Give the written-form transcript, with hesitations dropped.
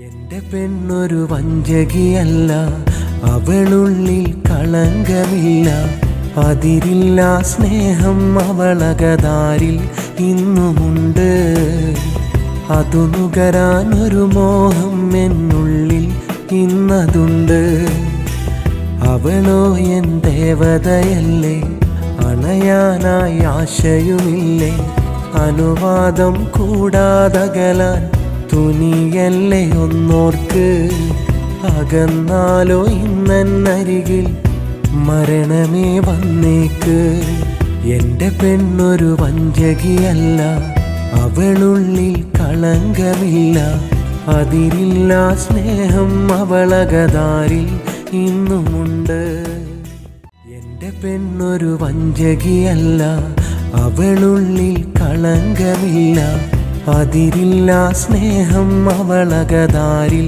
എന്റെ പെണ്ണൊരു വഞ്ചകിയല്ല, അവളുള്ളിൽ കളങ്കമില്ല. അതിരില്ല സ്നേഹം അവളകതാരിൽ ഇന്നുമുണ്ട്. അതു നുകരാനൊരു മോഹം എന്നുള്ളിൽ ഇന്നതുണ്ട്. അവളോ എൻ ദേവതയല്ലേ, അണയാനായി ആശയുമില്ലേ. അനുവാദം കൂടാതകലാൻ തുനിയല്ലേ ഒന്നോർക്ക്. അകന്നാലോ ഇന്നരികിൽ മരണമേ വന്നേക്ക്. എന്റെ പെണ്ണൊരു വഞ്ചകിയല്ല, അവളുള്ളിൽ കളങ്കമില്ല. അതിരില്ല സ്നേഹം അവളകതാരിൽ ഇന്നുമുണ്ട്. എന്റെ പെണ്ണൊരു വഞ്ചകിയല്ല, അവളുള്ളിൽ കളങ്കമില്ല. അതിരില്ല സ്നേഹം അവളകതാരിൽ